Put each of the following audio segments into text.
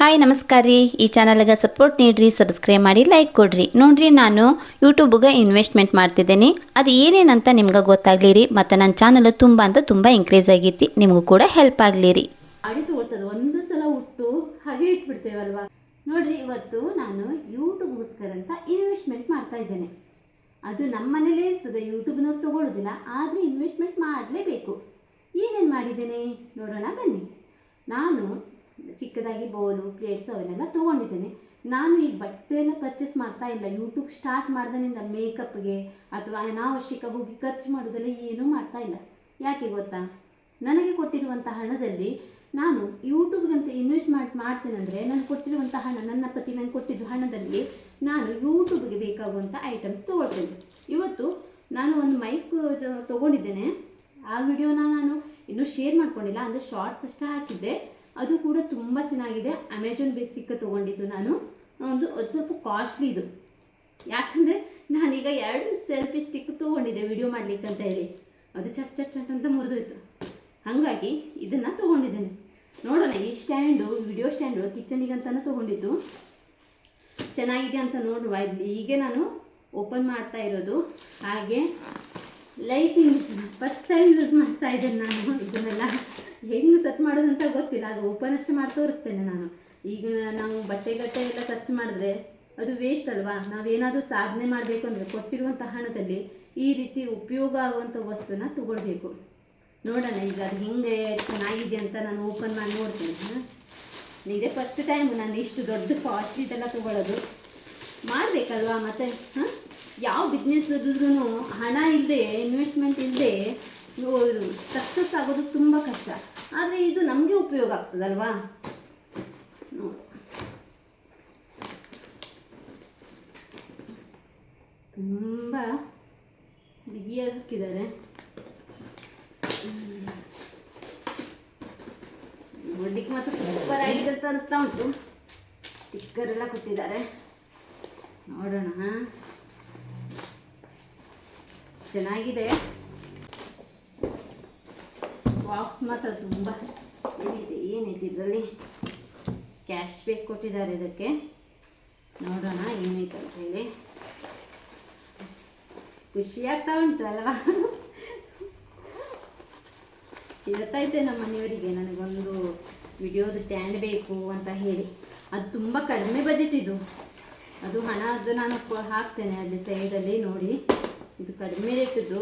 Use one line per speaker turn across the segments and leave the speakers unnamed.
Hi ನಮಸ್ಕಾರ ರೀ. ಈ ಚಾನಲ್ಗೆ ಸಪೋರ್ಟ್ ನೀಡ್ರಿ, ಸಬ್ಸ್ಕ್ರೈಬ್ ಮಾಡಿ, ಲೈಕ್ ಕೊಡ್ರಿ. ನೋಡ್ರಿ, ನಾನು ಯೂಟ್ಯೂಬ್ಗೆ ಇನ್ವೆಸ್ಟ್ಮೆಂಟ್ ಮಾಡ್ತಿದ್ದೀನಿ. ಅದು ಏನೇನಂತ ನಿಮ್ಗೆ ಗೊತ್ತಾಗ್ಲಿ ರೀ. ಮತ್ತು ನನ್ನ ಚಾನಲ್ ತುಂಬ ಇಂಕ್ರೀಸ್ ಆಗೈತಿ, ನಿಮಗೂ ಕೂಡ ಹೆಲ್ಪ್ ಆಗಲಿ ರೀ.
ಗಾಡಿ ತಗೊಳ್ತದೆ ಒಂದು ಸಲ ಉಟ್ಟು ಹಾಗೆ ಇಟ್ಬಿಡ್ತೇವಲ್ವಾ. ನೋಡ್ರಿ, ಇವತ್ತು ನಾನು ಯೂಟ್ಯೂಬ್ಗೋಸ್ಕರ ಅಂತ ಇನ್ವೆಸ್ಟ್ಮೆಂಟ್ ಮಾಡ್ತಾ ಇದ್ದೇನೆ. ಅದು ನಮ್ಮ ಮನೇಲೇ ಇರ್ತದೆ, ಯೂಟ್ಯೂಬ್ನವ್ರು ತೊಗೊಳ್ಳೋದಿಲ್ಲ, ಆದರೆ ಇನ್ವೆಸ್ಟ್ಮೆಂಟ್ ಮಾಡಲೇಬೇಕು. ಏನೇನು ಮಾಡಿದ್ದೇನೆ ನೋಡೋಣ ಬನ್ನಿ. ನಾನು ಚಿಕ್ಕದಾಗಿ ಬೌಲು, ಪ್ಲೇಟ್ಸು ಅವನ್ನೆಲ್ಲ ತೊಗೊಂಡಿದ್ದೇನೆ. ನಾನು ಈ ಬಟ್ಟೆ ಎಲ್ಲ ಪರ್ಚೇಸ್ ಮಾಡ್ತಾ ಇಲ್ಲ. ಯೂಟ್ಯೂಬ್ ಸ್ಟಾರ್ಟ್ ಮಾಡ್ದಾನಿಂದ ಮೇಕಪ್ಗೆ ಅಥವಾ ಅನಾವಶ್ಯಕ ಹೋಗಿ ಖರ್ಚು ಮಾಡೋದೆಲ್ಲ ಏನೂ ಮಾಡ್ತಾ ಇಲ್ಲ. ಯಾಕೆ ಗೊತ್ತಾ, ನನಗೆ ಕೊಟ್ಟಿರುವಂಥ ಹಣದಲ್ಲಿ ನಾನು ಯೂಟ್ಯೂಬ್ಗಂತ ಇನ್ವೆಸ್ಟ್ ಮಾಡ್ತೇನೆಂದರೆ ನಾನು ಕೊಟ್ಟಿರುವಂಥ ಹಣ, ನನ್ನ ಪತಿ ನನಗೆ ಕೊಟ್ಟಿದ್ದು ಹಣದಲ್ಲಿ ನಾನು ಯೂಟ್ಯೂಬ್ಗೆ ಬೇಕಾಗುವಂಥ ಐಟಮ್ಸ್ ತೊಗೊಳ್ತೇನೆ. ಇವತ್ತು ನಾನು ಒಂದು ಮೈಕ್ ತೊಗೊಂಡಿದ್ದೇನೆ. ಆ ವಿಡಿಯೋನ ನಾನು ಇನ್ನೂ ಶೇರ್ ಮಾಡ್ಕೊಂಡಿಲ್ಲ, ಅಂದರೆ ಶಾರ್ಟ್ಸ್ ಅಷ್ಟೇ ಹಾಕಿದ್ದೆ. ಅದು ಕೂಡ ತುಂಬ ಚೆನ್ನಾಗಿದೆ. ಅಮೆಜಾನ್ ಬೇಸಿಕ್ ತೊಗೊಂಡಿದ್ದು ನಾನು. ಅದು ಸ್ವಲ್ಪ ಕಾಸ್ಟ್ಲಿ ಇದು. ಯಾಕಂದರೆ ನಾನೀಗ 2 ಸೆಲ್ಫಿ ಸ್ಟಿಕ್ ತೊಗೊಂಡಿದ್ದೆ ವಿಡಿಯೋ ಮಾಡಲಿಕ್ಕೆ ಅಂತ ಹೇಳಿ. ಅದು ಚಟ್ ಅಂತ ಮುರಿದೋಯ್ತು. ಹಾಗಾಗಿ ಇದನ್ನು ತೊಗೊಂಡಿದ್ದೇನೆ. ನೋಡೋಣ, ಈ ಸ್ಟ್ಯಾಂಡು, ವಿಡಿಯೋ ಸ್ಟ್ಯಾಂಡು ಕಿಚನಿಗಂತಲೂ ತೊಗೊಂಡಿದ್ದು. ಚೆನ್ನಾಗಿದೆ ಅಂತ ನೋಡುವ. ಇಲ್ಲಿ ಹೀಗೆ ನಾನು ಓಪನ್ ಮಾಡ್ತಾ ಇರೋದು. ಹಾಗೆ ಲೈಟಿಂಗ್ ಫಸ್ಟ್ ಟೈಮ್ ಯೂಸ್ ಮಾಡ್ತಾ ಇದ್ದೇನೆ ನಾನು. ಇದನ್ನೆಲ್ಲ ಹೆಂಗೆ ಸೆಟ್ ಮಾಡೋದು ಅಂತ ಗೊತ್ತಿಲ್ಲ. ಅದು ಓಪನ್ ಅಷ್ಟು ಮಾಡಿ ತೋರಿಸ್ತೇನೆ ನಾನು. ಈಗ ನಾವು ಬಟ್ಟೆ ಎಲ್ಲ ಖರ್ಚು ಮಾಡಿದ್ರೆ ಅದು ವೇಸ್ಟ್ ಅಲ್ವಾ. ನಾವೇನಾದರೂ ಸಾಧನೆ ಮಾಡಬೇಕು ಅಂದರೆ ಕೊಟ್ಟಿರುವಂಥ ಹಣದಲ್ಲಿ ಈ ರೀತಿ ಉಪಯೋಗ ಆಗುವಂಥ ವಸ್ತುನ ತೊಗೊಳ್ಬೇಕು. ನೋಡೋಣ ಈಗ ಅದು ಹೆಂಗೆ ಚೆನ್ನಾಗಿದೆ ಅಂತ ನಾನು ಓಪನ್ ಮಾಡಿ ನೋಡ್ತೇನೆ. ಇದೇ ಫಸ್ಟ್ ಟೈಮ್ ನಾನು ಇಷ್ಟು ದೊಡ್ಡ ಕಾಸ್ಟ್ಲಿ ಇದೆಲ್ಲ ತೊಗೊಳ್ಳೋದು. ಮಾಡಬೇಕಲ್ವಾ. ಮತ್ತು ಯಾವ ಬಿಸ್ನೆಸ್ ಇದ್ರೂ ಹಣ ಇಲ್ಲದೆ, ಇನ್ವೆಸ್ಟ್ಮೆಂಟ್ ಇಲ್ಲದೆ ಸಕ್ಸಸ್ ಆಗೋದು ತುಂಬ ಕಷ್ಟ. ಆದರೆ ಇದು ನಮಗೆ ಉಪಯೋಗ ಆಗ್ತದಲ್ವಾ. ನೋಡಿ, ತುಂಬ ಬಿಗಿಯಾಗಿ ಹಾಕಿದ್ದಾರೆ. ನೋಡ್ಲಿಕ್ಕೆ ಮಾತ್ರ ಸೂಪರ್ ಆಗಿದೆ ಅಂತ ಅನಿಸ್ತಾ ಉಂಟು. ಸ್ಟಿಕ್ಕರ್ ಎಲ್ಲ ಕೊಟ್ಟಿದ್ದಾರೆ. ನೋಡೋಣ, ಚೆನ್ನಾಗಿದೆ. ಬಾಕ್ಸ್ ಮಾತ್ರ ತುಂಬ ಏನಿದೆ ಇದರಲ್ಲಿ. ಕ್ಯಾಶ್ ಬ್ಯಾಕ್ ಕೊಟ್ಟಿದ್ದಾರೆ ಇದಕ್ಕೆ. ನೋಡೋಣ ಏನೈತೆ ಅಂತ ಹೇಳಿ. ಖುಷಿ ಆಗ್ತಾ ಉಂಟು ಅಲ್ವಾ. ಹೇಳ್ತಾ ಇದ್ದೆ ನಮ್ಮ ಮನೆಯವರಿಗೆ ನನಗೊಂದು ವಿಡಿಯೋದು ಸ್ಟ್ಯಾಂಡ್ ಬೇಕು ಅಂತ ಹೇಳಿ. ಅದು ತುಂಬ ಕಡಿಮೆ ಬಜೆಟ್ ಇದು. ಅದು ಹಣದ್ದು ನಾನು ಹಾಕ್ತೇನೆ ಅಲ್ಲಿ ಸೈಡಲ್ಲಿ ನೋಡಿ. ಇದು ಕಡಿಮೆ ರೇಟಿದ್ದು.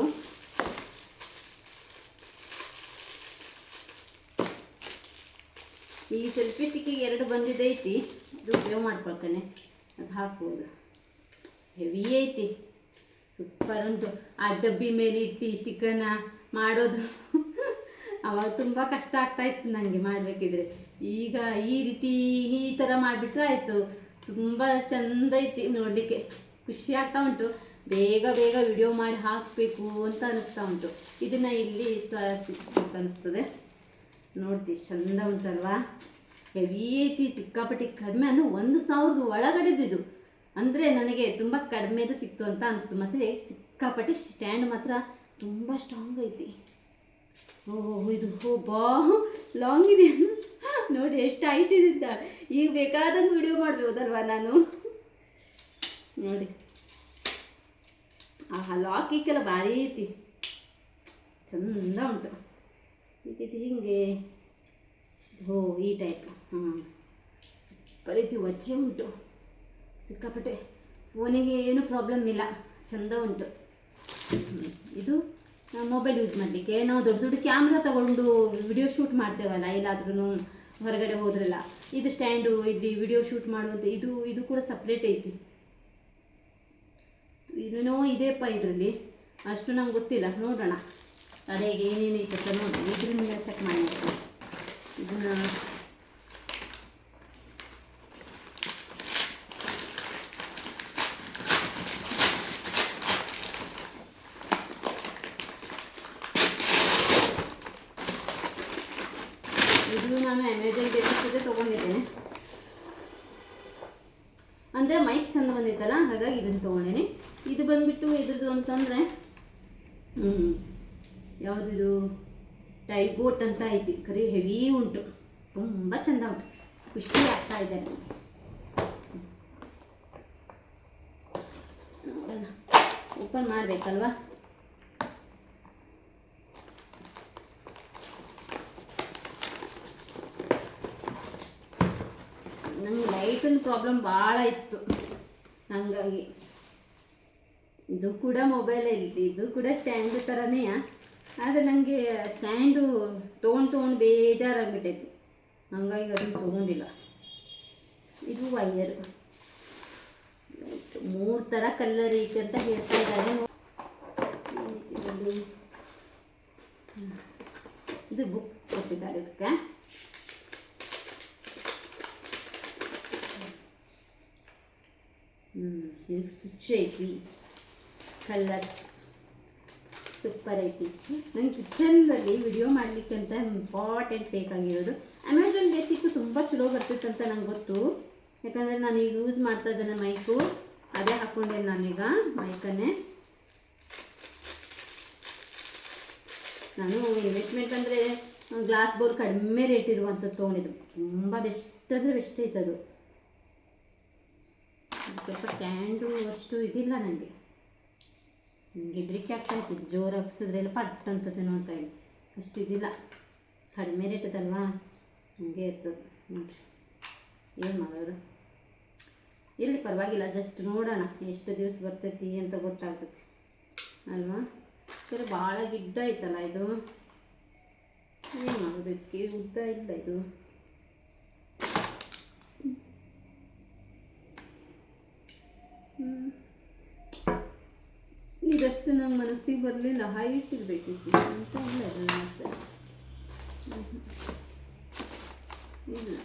ಈ ಸೆಲ್ಫಿ ಸ್ಟಿಕ್ಕಿಗೆ 2 ಬಂದಿದ್ದೈತಿ. ಅದು ಉಪಯೋಗ ಮಾಡ್ಕೊಳ್ತೇನೆ. ಅದು ಹಾಕ್ಬೋದು. ಹೆವಿ ಐತಿ, ಸೂಪರ್ ಉಂಟು. ಆ ಡಬ್ಬಿ ಮೇಲೆ ಇಟ್ಟು ಸ್ಟಿಕ್ಕನ್ನು ಮಾಡೋದು ಅವಾಗ ತುಂಬ ಕಷ್ಟ ಆಗ್ತಾಯಿತ್ತು ನನಗೆ ಮಾಡಬೇಕಿದ್ರೆ. ಈಗ ಈ ರೀತಿ ಈ ಥರ ಮಾಡಿಬಿಟ್ರೆ ಆಯಿತು. ತುಂಬ ಚೆಂದ ಐತಿ ನೋಡಲಿಕ್ಕೆ. ಖುಷಿ ಆಗ್ತಾ ಉಂಟು. ಬೇಗ ವಿಡಿಯೋ ಮಾಡಿ ಹಾಕಬೇಕು ಅಂತ ಅನ್ನಿಸ್ತಾ ಉಂಟು. ಇದನ್ನು ಇಲ್ಲಿ ಸಿಕ್ಬೇಕು ಅನ್ನಿಸ್ತದೆ. ನೋಡ್ತಿ ಚೆಂದ ಉಂಟಲ್ವಾ. ಹೆವಿ ಐತಿ, ಸಿಕ್ಕಾಪಟ್ಟಿ ಕಡಿಮೆ. ಅಂದರೆ 1,000 ಒಳಗಡೆದು ಇದು. ಅಂದರೆ ನನಗೆ ತುಂಬ ಕಡಿಮೆದು ಸಿಕ್ತು ಅಂತ ಅನಿಸ್ತು. ಮತ್ತು ಸಿಕ್ಕಾಪಟ್ಟಿ ಸ್ಟ್ಯಾಂಡ್ ಮಾತ್ರ ತುಂಬ ಸ್ಟ್ರಾಂಗ್ ಐತಿ. ಇದು ಲಾಂಗ್ ಇದೆ ನೋಡಿ, ಎಷ್ಟು ಹೈಟ್ ಇದೆ. ಈಗ ಬೇಕಾದಂಗೆ ವಿಡಿಯೋ ಮಾಡ್ಬೋದಲ್ವಾ ನಾನು. ನೋಡಿ, ಲಾಕ್ ಈಕೆಲ್ಲ ಭಾರಿ ಐತಿ, ಚಂದ ಉಂಟು. ಈಗೈತಿ ಹಿಂಗೆ. ಈ ಟೈಪ್ ಸೂಪರ್ ಐತಿ. ವಜ್ಜೆ ಉಂಟು ಸಿಕ್ಕಾಪಟ್ಟೆ. ಫೋನಿಗೆ ಏನೂ ಪ್ರಾಬ್ಲಮ್ ಇಲ್ಲ, ಚಂದ ಉಂಟು. ಇದು ಮೊಬೈಲ್ ಯೂಸ್ ಮಾಡಲಿಕ್ಕೆ. ನಾವು ದೊಡ್ಡ ಕ್ಯಾಮ್ರಾ ತಗೊಂಡು ವಿಡಿಯೋ ಶೂಟ್ ಮಾಡ್ತೇವಲ್ಲ, ಎಲ್ಲಾದ್ರೂ ಹೊರಗಡೆ ಹೋದ್ರಲ್ಲ, ಇದು ಸ್ಟ್ಯಾಂಡು ಇಲ್ಲಿ ವಿಡಿಯೋ ಶೂಟ್ ಮಾಡುವಂಥ ಇದು ಕೂಡ ಸಪ್ರೇಟ್ ಐತಿ. ಇನ್ನೂ ಇದೆಯಪ್ಪ ಇದರಲ್ಲಿ, ಅಷ್ಟು ನಂಗೆ ಗೊತ್ತಿಲ್ಲ. ನೋಡೋಣ ಕಡೆಗೆ ಏನೇನೈತೆ ಅಂತ ನೋಡಿ. ಇದರಿಂದ ಚೆಕ್ ಮಾಡಿ. ಇದನ್ನು ನಾನು ಅಮೆಜಾನ್ ಬೇಸಿಕ್ ತೊಗೊಂಡಿದ್ದೇನೆ. ಅಂದರೆ ಮೈಕ್ ಚೆಂದ ಬಂದಿತ್ತಲ್ಲ, ಹಾಗಾಗಿ ಇದನ್ನು ತೊಗೊಂಡೇನೆ. ಇದು ಬಂದುಬಿಟ್ಟು ಇದ್ರದ್ದು ಅಂತಂದರೆ ಯಾವುದಿದು ಟೈಗೋಟ್ ಅಂತ ಐತಿ. ಕರಿ ಹೆವಿ ಉಂಟು, ತುಂಬ ಚೆಂದ ಉಂಟು. ಖುಷಿ ಆಗ್ತಾ ಇದೆ ನೋಡೋಣ, ಓಪನ್ ಮಾಡಬೇಕಲ್ವಾ. ನಂಗೆ ಲೈಟಿನ ಪ್ರಾಬ್ಲಮ್ ಭಾಳ ಇತ್ತು, ಹಾಗಾಗಿ ಇದು ಕೂಡ ಮೊಬೈಲಲ್ಲಿ, ಇದು ಕೂಡ ಸ್ಟ್ಯಾಂಡ್ ಥರನೇ. ಆದರೆ ನನಗೆ ಸ್ಟ್ಯಾಂಡು ತೊಗೊಂಡು ಬೇಜಾರಾಗ್ಬಿಟ್ಟೈತಿ, ಹಾಗಾಗಿ ಅದನ್ನು ತೊಗೊಂಡಿಲ್ಲ. ಇದು ವೈಯರು, ಲೈಟ್ 3 ಥರ ಕಲರ್ ಐತೆ ಅಂತ ಹೇಳ್ತಾ ಇದ್ದಾರೆ. ಇದು ಬುಕ್ ಕೊಟ್ಟಿದ್ದಾರೆ ಇದಕ್ಕೆ. ಇದು ಸ್ವಿಚ್ ಐತಿ, ಕಲರ್ಸ್ ಸೂಪರ್ ಐತಿ. ನಂಗೆ ಕಿಚನ್ದಲ್ಲಿ ವಿಡಿಯೋ ಮಾಡಲಿಕ್ಕೆ ಅಂತ ಇಂಪಾರ್ಟೆಂಟ್ ಬೇಕಾಗಿರೋದು. ಅಮೆಝಾನ್ ಬೇಸಿಕ್ಕು ತುಂಬ ಚಲೋ ಬರ್ತಿತ್ತು ಅಂತ ನಂಗೆ ಗೊತ್ತು, ಯಾಕಂದರೆ ನಾನು ಈಗ ಯೂಸ್ ಮಾಡ್ತಾ ಇದ್ದೇನೆ ಮೈಕು, ಅದೇ ಹಾಕ್ಕೊಂಡೆ ನಾನೀಗ ಮೈಕನ್ನೇ. ನಾನು ಇನ್ವೆಸ್ಟ್ಮೆಂಟ್ ಅಂದರೆ ಗ್ಲಾಸ್ ಬೋರ್ಡ್ ಕಡಿಮೆ ರೇಟ್ ಇರುವಂಥದ್ದು ತೊಗೊಂಡಿದ್ದು, ತುಂಬ ಬೆಸ್ಟ್ ಅಂದರೆ ಬೆಸ್ಟ್ ಐತೆ ಅದು. ಸ್ವಲ್ಪ ಸ್ಟ್ಯಾಂಡು ಅಷ್ಟು ಇದಿಲ್ಲ ನನಗೆ, ಹೆದರಿಕೆ ಆಗ್ತಾ ಇರ್ತಿದ್ದು, ಜೋರು ಹಾಕ್ಸಿದ್ರೆಲ್ಲ ಪಟ್ ಅಂತದೆ ನೋಡ್ತಾ ಇದ್ದೀನಿ, ಅಷ್ಟು ಇದಿಲ್ಲ, ಕಡಿಮೆ ರೇಟ್ ಅದಲ್ವಾ, ಹಂಗೆ ಇರ್ತದೆ ನೋಡಿರಿ. ಏನು ಮಾಡೋದು, ಇರಲಿ ಪರವಾಗಿಲ್ಲ, ಜಸ್ಟ್ ನೋಡೋಣ ಎಷ್ಟು ದಿವಸ ಬರ್ತೈತಿ ಅಂತ ಗೊತ್ತಾಗ್ತೈತಿ ಅಲ್ವಾ. ಸರಿ, ಭಾಳ ಗಿಡ್ಡ ಐತಲ್ಲ ಇದು, ಏನು ಮಾಡೋದು, ಇದಕ್ಕೆ ಉದ್ದ ಇಲ್ಲ ಇದು. ಇದಷ್ಟು ನಮ್ಮ ಮನಸ್ಸಿಗೆ ಬರಲಿಲ್ಲ, ಹೈಟ್ ಇರಬೇಕಿತ್ತು ಅಂತ ಇಲ್ಲ ಮತ್ತೆ ಇಲ್ಲ.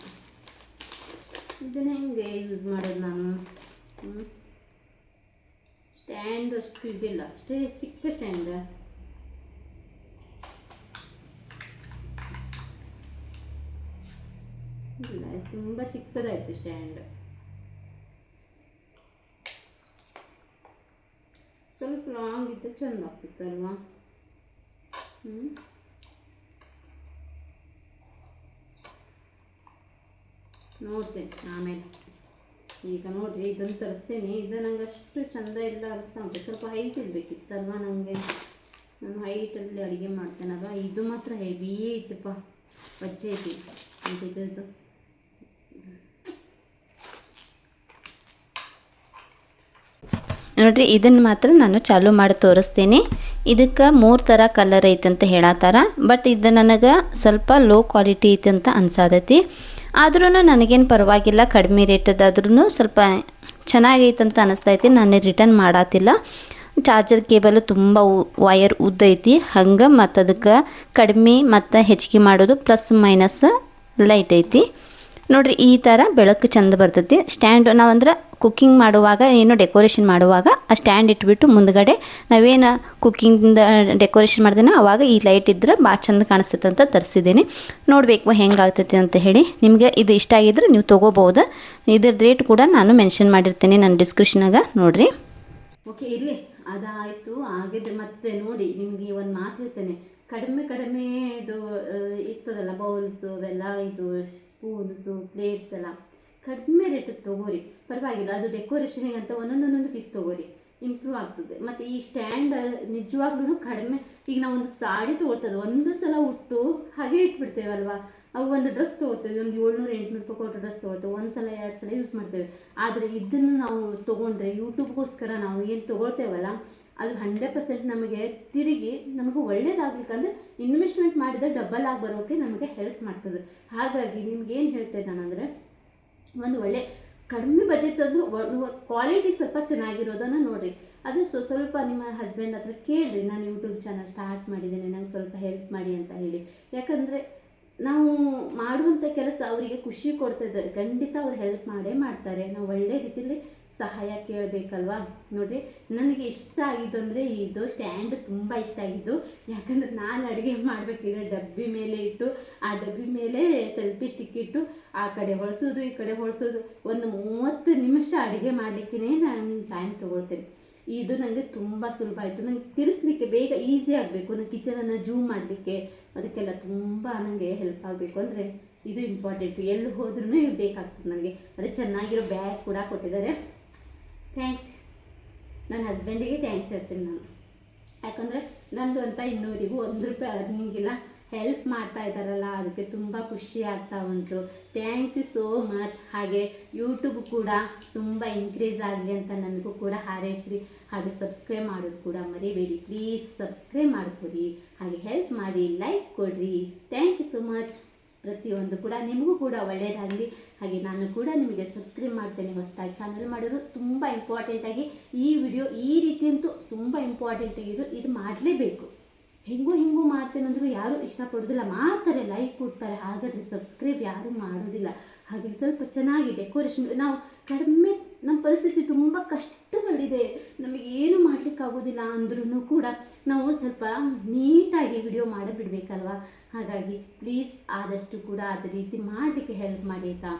ಇದನ್ನು ಹೆಂಗೆ ಯೂಸ್ ಮಾಡೋದು ನಾನು, ಸ್ಟ್ಯಾಂಡ್ ಅಷ್ಟು ಇದಿಲ್ಲ, ಅಷ್ಟೇ ಚಿಕ್ಕ ಸ್ಟ್ಯಾಂಡ್. ಇಲ್ಲ, ತುಂಬ ಚಿಕ್ಕದಾಯಿತು ಸ್ಟ್ಯಾಂಡ್. ಸ್ವಲ್ಪ ಲಾಂಗ್ ಇದ್ದರೆ ಚೆಂದ ಆಗ್ತಿತ್ತು ಅಲ್ವಾ. ನೋಡ್ತೇನೆ ಆಮೇಲೆ. ಈಗ ನೋಡಿರಿ, ಇದನ್ನು ತರಿಸ್ತೇನೆ, ಇದು ನಂಗೆ ಅಷ್ಟು ಚೆಂದ ಎಲ್ಲ ಅನಿಸ್ತಾ ಉಂಟು. ಸ್ವಲ್ಪ ಹೈಟ್ ಇರಬೇಕಿತ್ತಲ್ವ ನನಗೆ, ನಾನು ಹೈಟಲ್ಲಿ ಅಡುಗೆ ಮಾಡ್ತೇನಲ್ಲ. ಇದು ಮಾತ್ರ ಹೆವಿ ಐತಪ್ಪ, ವಜ್ಜೆ ಐತಿ ಇದು.
ನೋಡಿರಿ, ಇದನ್ನು ಮಾತ್ರ ನಾನು ಚಾಲೂ ಮಾಡಿ ತೋರಿಸ್ತೀನಿ. ಇದಕ್ಕೆ 3 ಥರ ಕಲರ್ ಐತೆ ಅಂತ ಹೇಳತ್ತಾರ, ಬಟ್ ಇದು ನನಗೆ ಸ್ವಲ್ಪ ಲೋ ಕ್ವಾಲಿಟಿ ಐತೆ ಅಂತ ಅನ್ಸಾದೈತಿ. ಆದ್ರೂ ನನಗೇನು ಪರವಾಗಿಲ್ಲ, ಕಡಿಮೆ ರೇಟದಾದ್ರೂ ಸ್ವಲ್ಪ ಚೆನ್ನಾಗೈತೆ ಅಂತ ಅನಿಸ್ತೈತಿ. ನಾನು ರಿಟರ್ನ್ ಮಾಡತ್ತಿಲ್ಲ. ಚಾರ್ಜರ್ ಕೇಬಲ್ ತುಂಬ ವಯರ್ ಉದ್ದ ಐತಿ, ಹಂಗೆ ಮತ್ತು ಅದಕ್ಕೆ ಕಡಿಮೆ ಮತ್ತು ಹೆಚ್ಚಿಗೆ ಮಾಡೋದು ಪ್ಲಸ್ ಮೈನಸ್ ಲೈಟ್ ಐತಿ. ನೋಡಿರಿ, ಈ ಥರ ಬೆಳಕು ಚೆಂದ ಬರ್ತೈತಿ. ಸ್ಟ್ಯಾಂಡ್ ನಾವಂದ್ರೆ ಕುಕ್ಕಿಂಗ್ ಮಾಡುವಾಗ, ಏನು ಡೆಕೋರೇಷನ್ ಮಾಡುವಾಗ ಆ ಸ್ಟ್ಯಾಂಡ್ ಇಟ್ಬಿಟ್ಟು ಮುಂದ್ಗಡೆ ನಾವೇನು ಕುಕ್ಕಿಂಗಿಂದ ಡೆಕೋರೇಷನ್ ಮಾಡ್ದೇನೋ ಆವಾಗ ಈ ಲೈಟ್ ಇದ್ರೆ ಭಾಳ ಚೆಂದ ಕಾಣಿಸ್ತೈತೆ ಅಂತ ತರಿಸಿದ್ದೀನಿ. ನೋಡಬೇಕು ಹೆಂಗಾಗ್ತೈತಿ ಅಂತ ಹೇಳಿ. ನಿಮಗೆ ಇದು ಇಷ್ಟ ಆಗಿದ್ರೆ ನೀವು ತೊಗೋಬೋದು. ಇದ್ರದ್ದು ರೇಟ್ ಕೂಡ ನಾನು ಮೆನ್ಷನ್ ಮಾಡಿರ್ತೀನಿ ನನ್ನ ಡಿಸ್ಕ್ರಿಪ್ಷನಾಗ, ನೋಡಿರಿ.
ಓಕೆ, ಇರಲಿ, ಅದಾಯಿತು. ಹಾಗಿದ್ರೆ ಮತ್ತೆ ನೋಡಿ, ನಿಮಗೆ ಒಂದು ಮಾತು ಹೇಳ್ತೇನೆ, ಕಡಿಮೆ ಇದು ಇರ್ತದಲ್ಲ ಬೌಲ್ಸು ಅವೆಲ್ಲ, ಇದು ಸ್ಪೂನ್ಸು ಪ್ಲೇಟ್ಸ್ ಎಲ್ಲ ಕಡಿಮೆ ರೇಟಿಗೆ ತೊಗೋರಿ, ಪರವಾಗಿಲ್ಲ. ಅದು ಡೆಕೋರೇಷನಿಗೆ ಅಂತ ಒಂದೊಂದು ಪೀಸ್ ತೊಗೋರಿ, ಇಂಪ್ರೂವ್ ಆಗ್ತದೆ. ಮತ್ತು ಈ ಸ್ಟ್ಯಾಂಡ್ ನಿಜವಾಗ್ಲೂ ಕಡಿಮೆ. ಈಗ ನಾವು ಒಂದು ಸಾಡಿ ತೊಗೊಳ್ತದೆ, ಒಂದು ಸಲ ಉಟ್ಟು ಹಾಗೆ ಇಟ್ಬಿಡ್ತೇವಲ್ವ, ಅವು ಒಂದು ಡ್ರೆಸ್ ತೊಗೋತೇವೆ, ಒಂದು 700-800 ರೂಪಾಯಿ ಕೊಟ್ಟು ಡ್ರೆಸ್ ತೊಗೊಳ್ತೇವೆ, 1 ಸಲ 2 ಸಲ ಯೂಸ್ ಮಾಡ್ತೇವೆ. ಆದರೆ ಇದನ್ನು ನಾವು ತೊಗೊಂಡ್ರೆ ಯೂಟ್ಯೂಬ್ಗೋಸ್ಕರ ನಾವು ಏನು ತೊಗೊಳ್ತೇವಲ್ಲ, ಅದು 100% ನಮಗೆ ತಿರುಗಿ ನಮಗೆ ಒಳ್ಳೇದಾಗ್ಲಿಕ್ಕಂದ್ರೆ ಇನ್ವೆಸ್ಟ್ಮೆಂಟ್ ಮಾಡಿದರೆ ಡಬಲ್ ಆಗಿ ಬರೋಕ್ಕೆ ನಮಗೆ ಹೆಲ್ಪ್ ಮಾಡ್ತದೆ. ಹಾಗಾಗಿ ನಿಮ್ಗೆ ಏನು ಹೇಳ್ತೇನೆ ನಾನಂದರೆ, ಒಂದು ಒಳ್ಳೆ ಕಡಿಮೆ ಬಜೆಟ್ ಅಂದರೂ ಕ್ವಾಲಿಟಿ ಸ್ವಲ್ಪ ಚೆನ್ನಾಗಿರೋದನ್ನು ನೋಡಿರಿ. ಅದು ಸ್ವಲ್ಪ ನಿಮ್ಮ ಹಸ್ಬೆಂಡ್ ಹತ್ರ ಕೇಳಿರಿ, ನಾನು ಯೂಟ್ಯೂಬ್ ಚಾನಲ್ ಸ್ಟಾರ್ಟ್ ಮಾಡಿದ್ದೇನೆ, ನಂಗೆ ಸ್ವಲ್ಪ ಹೆಲ್ಪ್ ಮಾಡಿ ಅಂತ ಹೇಳಿ. ಯಾಕಂದರೆ ನಾವು ಮಾಡುವಂಥ ಕೆಲಸ ಅವರಿಗೆ ಖುಷಿ ಕೊಡ್ತಿದ್ದಾರೆ, ಖಂಡಿತ ಅವ್ರು ಹೆಲ್ಪ್ ಮಾಡೇ ಮಾಡ್ತಾರೆ. ನಾವು ಒಳ್ಳೆ ರೀತಿಯಲ್ಲಿ ಸಹಾಯ ಕೇಳಬೇಕಲ್ವಾ. ನೋಡಿರಿ, ನನಗೆ ಇಷ್ಟ ಆಗಿದ್ದು ಅಂದರೆ ಇದು ಸ್ಟ್ಯಾಂಡ್ ತುಂಬ ಇಷ್ಟ ಆಗಿದ್ದು. ಯಾಕಂದರೆ ನಾನು ಅಡುಗೆ ಮಾಡಬೇಕಿದ್ರೆ ಡಬ್ಬಿ ಮೇಲೆ ಇಟ್ಟು, ಆ ಡಬ್ಬಿ ಮೇಲೆ ಸೆಲ್ಫಿ ಸ್ಟಿಕ್ ಇಟ್ಟು ಆ ಕಡೆ ಹೊಳಿಸೋದು ಈ ಕಡೆ ಹೊಳಿಸೋದು, ಒಂದು 30 ನಿಮಿಷ ಅಡುಗೆ ಮಾಡಲಿಕ್ಕೇ ನಾನು ಟೈಮ್ ತೊಗೊಳ್ತೇನೆ. ಇದು ನನಗೆ ತುಂಬ ಸುಲಭ ಆಯಿತು. ನನಗೆ ತಿರ್ಸ್ಲಿಕ್ಕೆ ಬೇಗ ಈಸಿ ಆಗಬೇಕು, ನಾನು ಕಿಚನನ್ನು ಜೂಮ್ ಮಾಡಲಿಕ್ಕೆ ಅದಕ್ಕೆಲ್ಲ ತುಂಬ ನನಗೆ ಹೆಲ್ಪ್ ಆಗಬೇಕು ಅಂದರೆ ಇದು ಇಂಪಾರ್ಟೆಂಟು, ಎಲ್ಲಿ ಹೋದ್ರೂ ಬೇಕಾಗ್ತದೆ ನನಗೆ. ಅದು ಚೆನ್ನಾಗಿರೋ ಬ್ಯಾಗ್ ಕೂಡ ಕೊಟ್ಟಿದ್ದಾರೆ. ಥ್ಯಾಂಕ್ಸ್, ನನ್ನ ಹಸ್ಬೆಂಡಿಗೆ ಥ್ಯಾಂಕ್ಸ್ ಹೇಳ್ತೀನಿ ನಾನು. ಯಾಕಂದರೆ ನಂದು ಅಂತ ಇನ್ನೂರಿಗೂ ₹1 ಅರ್ನಿಂಗಿಲ್ಲ, ಹೆಲ್ಪ್ ಮಾಡ್ತಾ ಇದ್ದಾರಲ್ಲ, ಅದಕ್ಕೆ ತುಂಬ ಖುಷಿ ಆಗ್ತಾ ಉಂಟು. Thank you so much. ಹಾಗೆ ಯೂಟ್ಯೂಬ್ ಕೂಡ ತುಂಬ ಇನ್ಕ್ರೀಸ್ ಆಗಲಿ ಅಂತ ನನಗೂ ಕೂಡ ಹಾರೈಸ್ರಿ. ಹಾಗೆ ಸಬ್ಸ್ಕ್ರೈಬ್ ಮಾಡೋದು ಕೂಡ ಮರಿಬೇಡಿ ಪ್ಲೀಸ್, ಸಬ್ಸ್ಕ್ರೈಬ್ ಮಾಡ್ಕೊಡಿ, ಹಾಗೆ ಹೆಲ್ಪ್ ಮಾಡಿ, ಲೈಕ್ ಕೊಡಿರಿ. Thank you so much. ಪ್ರತಿಯೊಂದು ಕೂಡ ನಿಮಗೂ ಕೂಡ ಒಳ್ಳೆಯದಾಗಲಿ. ಹಾಗೆ ನಾನು ಕೂಡ ನಿಮಗೆ ಸಬ್ಸ್ಕ್ರೈಬ್ ಮಾಡ್ತೇನೆ. ಹೊಸದಾಗಿ ಚಾನಲ್ ಮಾಡೋರು ತುಂಬ ಇಂಪಾರ್ಟೆಂಟಾಗಿ ಈ ವಿಡಿಯೋ ಈ ರೀತಿ ಅಂತೂ ತುಂಬ ಇಂಪಾರ್ಟೆಂಟಾಗಿರೋ ಇದು ಮಾಡಲೇಬೇಕು. ಹೆಂಗೂ ಮಾಡ್ತೇನೆಂದ್ರು ಯಾರೂ ಇಷ್ಟಪಡೋದಿಲ್ಲ, ಮಾಡ್ತಾರೆ, ಲೈಕ್ ಕೊಡ್ತಾರೆ, ಹಾಗಾದರೆ ಸಬ್ಸ್ಕ್ರೈಬ್ ಯಾರೂ ಮಾಡೋದಿಲ್ಲ. ಹಾಗೆ ಸ್ವಲ್ಪ ಚೆನ್ನಾಗಿ ಡೆಕೋರೇಷನ್, ನಾವು ಕಡಿಮೆ, ನಮ್ಮ ಪರಿಸ್ಥಿತಿ ತುಂಬ ಕಷ್ಟದಲ್ಲಿದೆ, ನಮಗೆ ಏನು ಮಾಡಲಿಕ್ಕಾಗೋದಿಲ್ಲ ಅಂದ್ರೂ ಕೂಡ ನಾವು ಸ್ವಲ್ಪ ನೀಟಾಗಿ ವಿಡಿಯೋ ಮಾಡಿಬಿಡ್ಬೇಕಲ್ವ. ಹಾಗಾಗಿ ಪ್ಲೀಸ್ ಆದಷ್ಟು ಕೂಡ ಅದೇ ರೀತಿ ಮಾಡಲಿಕ್ಕೆ ಹೆಲ್ಪ್ ಮಾಡಿ ಆಯಿತಾ.